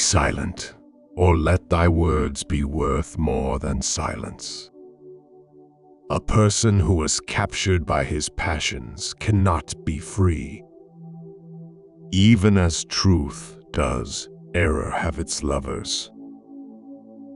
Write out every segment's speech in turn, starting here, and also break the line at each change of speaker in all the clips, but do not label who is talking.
silent, or let thy words be worth more than silence. A person who is captured by his passions cannot be free. Even as truth does error have its lovers.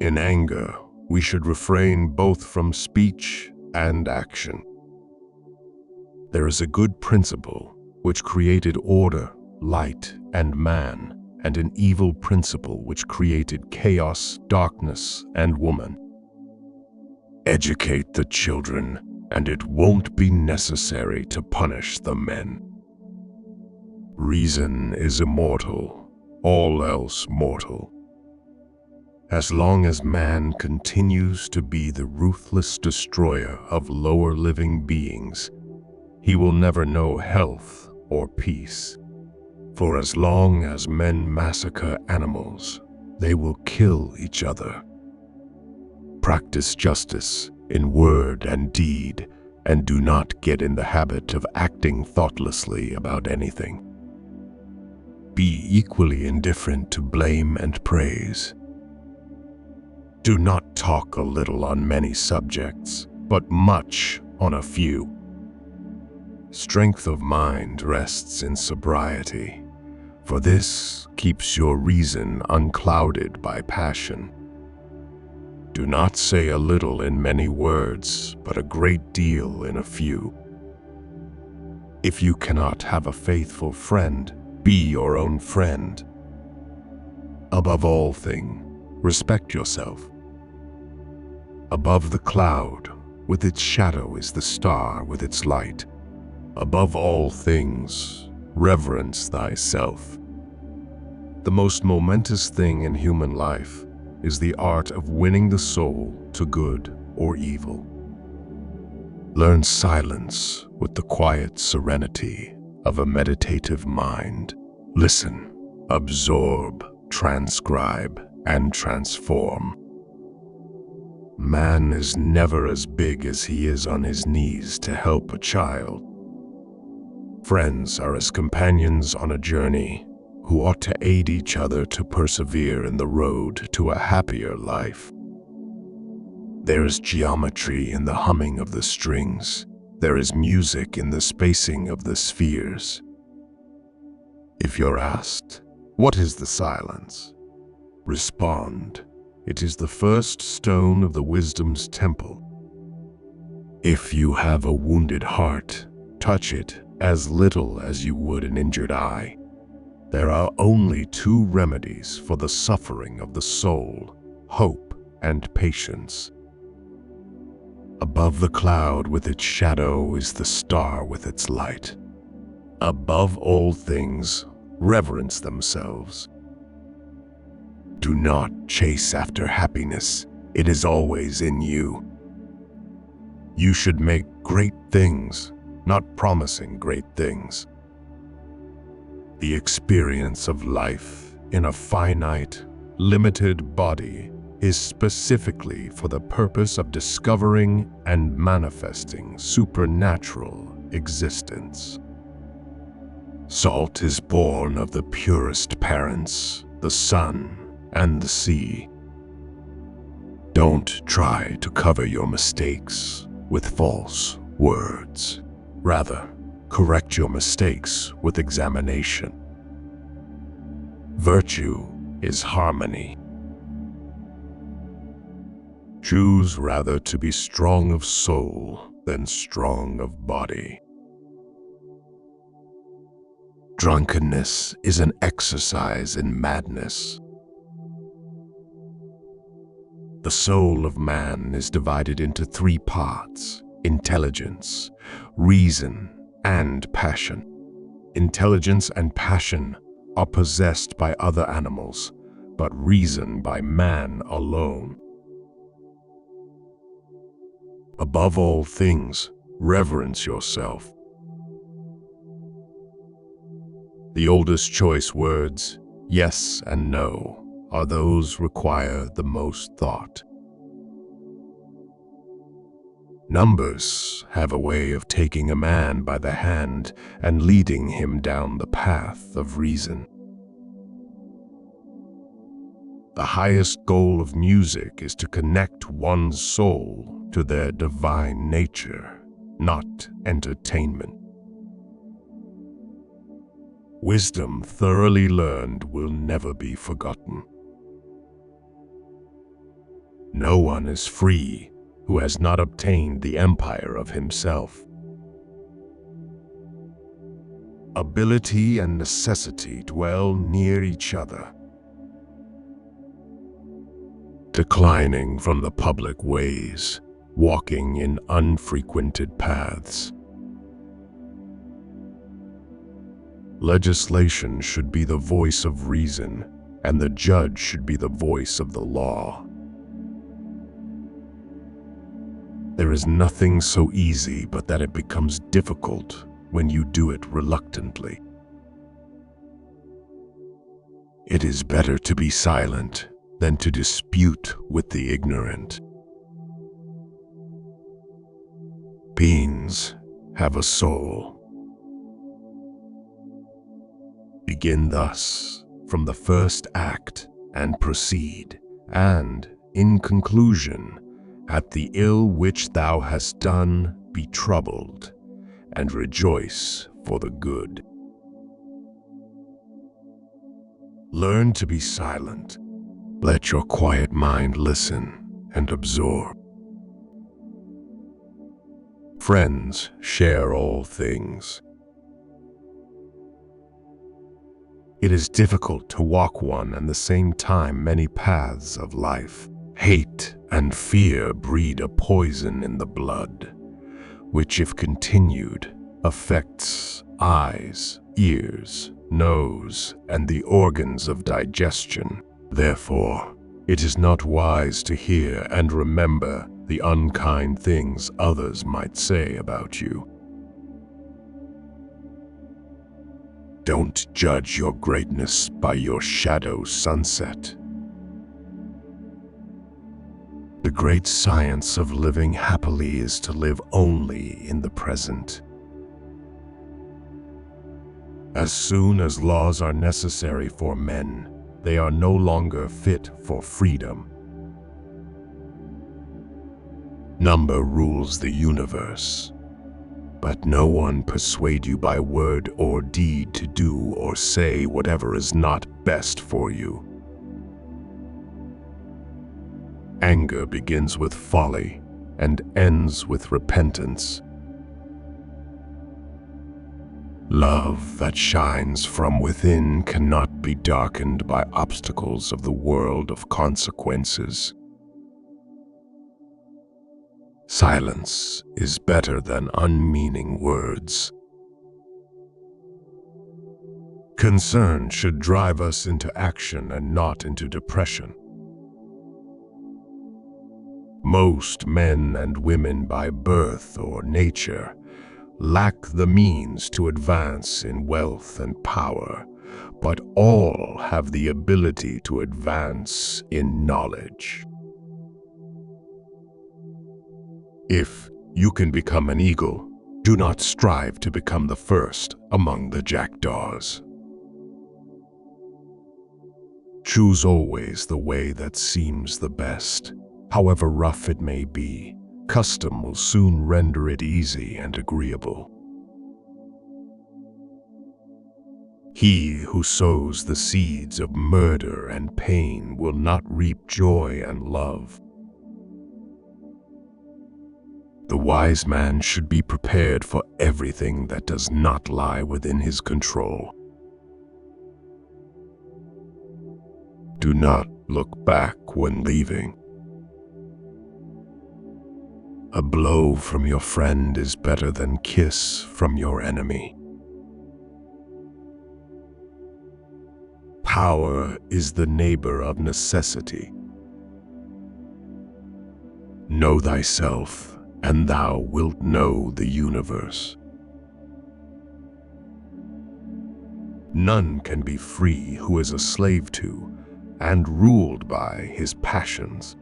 In anger, we should refrain both from speech and action. There is a good principle which created order, light, and man, and an evil principle which created chaos, darkness, and woman. Educate the children, and it won't be necessary to punish the men. Reason is immortal, all else mortal. As long as man continues to be the ruthless destroyer of lower living beings, he will never know health or peace. For as long as men massacre animals, they will kill each other. Practice justice in word and deed, and do not get in the habit of acting thoughtlessly about anything. Be equally indifferent to blame and praise. Do not talk a little on many subjects, but much on a few. Strength of mind rests in sobriety, for this keeps your reason unclouded by passion. Do not say a little in many words, but a great deal in a few. If you cannot have a faithful friend, be your own friend. Above all things, respect yourself. Above the cloud, with its shadow, is the star with its light. Above all things, reverence thyself. The most momentous thing in human life is the art of winning the soul to good or evil. Learn silence with the quiet serenity of a meditative mind. Listen, absorb, transcribe, and transform. Man is never as big as he is on his knees to help a child. Friends are as companions on a journey who ought to aid each other to persevere in the road to a happier life. There is geometry in the humming of the strings. There is music in the spacing of the spheres. If you're asked, what is the silence? Respond, it is the first stone of the wisdom's temple. If you have a wounded heart, touch it as little as you would an injured eye. There are only two remedies for the suffering of the soul: hope and patience. Above the cloud with its shadow is the star with its light. Above all things, reverence themselves. Do not chase after happiness, it is always in you. You should make great things, not promising great things. The experience of life in a finite, limited body is specifically for the purpose of discovering and manifesting supernatural existence. Salt is born of the purest parents, the sun and the sea. Don't try to cover your mistakes with false words. Rather, correct your mistakes with examination. Virtue is harmony. Choose rather to be strong of soul than strong of body. Drunkenness is an exercise in madness. The soul of man is divided into three parts: intelligence, reason, and passion. Intelligence and passion are possessed by other animals, but reason by man alone. Above all things, reverence yourself. The oldest choice words, yes and no, are those require the most thought. Numbers have a way of taking a man by the hand and leading him down the path of reason. The highest goal of music is to connect one's soul to their divine nature, not entertainment. Wisdom thoroughly learned will never be forgotten. No one is free who has not obtained the empire of himself. Ability and necessity dwell near each other. Declining from the public ways, walking in unfrequented paths. Legislation should be the voice of reason, and the judge should be the voice of the law. There is nothing so easy but that it becomes difficult when you do it reluctantly. It is better to be silent than to dispute with the ignorant. Beings have a soul. Begin thus from the first act and proceed, and, in conclusion, at the ill which thou hast done be troubled, and rejoice for the good. Learn to be silent. Let your quiet mind listen and absorb. Friends share all things. It is difficult to walk one and the same time many paths of life. Hate and fear breed a poison in the blood, which, if continued, affects eyes, ears, nose, and the organs of digestion. Therefore, it is not wise to hear and remember the unkind things others might say about you. Don't judge your greatness by your shadow sunset. The great science of living happily is to live only in the present. As soon as laws are necessary for men, they are no longer fit for freedom. Number rules the universe, but no one persuade you by word or deed to do or say whatever is not best for you. Anger begins with folly and ends with repentance. Love that shines from within cannot be darkened by obstacles of the world of consequences. Silence is better than unmeaning words. Concern should drive us into action and not into depression. Most men and women by birth or nature lack the means to advance in wealth and power, but all have the ability to advance in knowledge. If you can become an eagle, do not strive to become the first among the jackdaws. Choose always the way that seems the best, however rough it may be. Custom will soon render it easy and agreeable. He who sows the seeds of murder and pain will not reap joy and love. The wise man should be prepared for everything that does not lie within his control. Do not look back when leaving. A blow from your friend is better than kiss from your enemy. Power is the neighbor of necessity. Know thyself, and thou wilt know the universe. None can be free who is a slave to and ruled by his passions.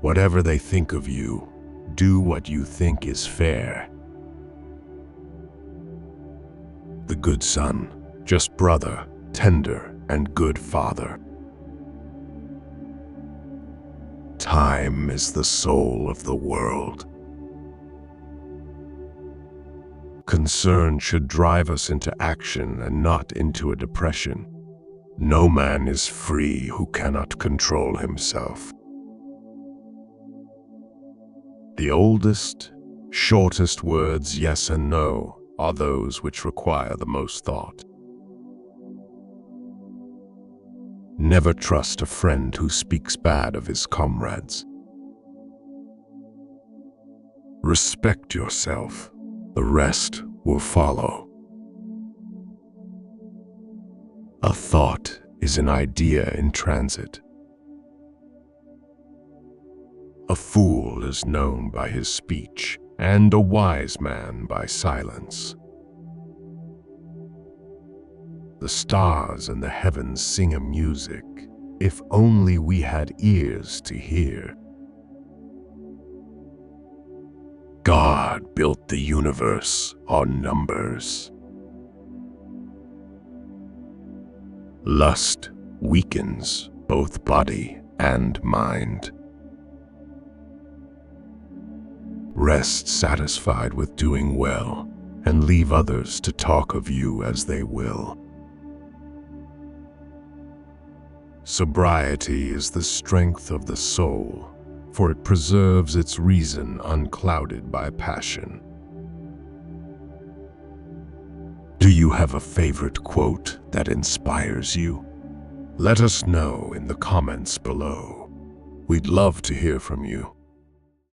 Whatever they think of you, do what you think is fair. The good son, just brother, tender, and good father. Time is the soul of the world. Concern should drive us into action and not into a depression. No man is free who cannot control himself. The oldest, shortest words, yes and no, are those which require the most thought. Never trust a friend who speaks bad of his comrades. Respect yourself. The rest will follow. A thought is an idea in transit. A fool is known by his speech, and a wise man by silence. The stars in the heavens sing a music, if only we had ears to hear. God built the universe on numbers. Lust weakens both body and mind. Rest satisfied with doing well, and leave others to talk of you as they will. Sobriety is the strength of the soul, for it preserves its reason unclouded by passion. Do you have a favorite quote that inspires you? Let us know in the comments below. We'd love to hear from you.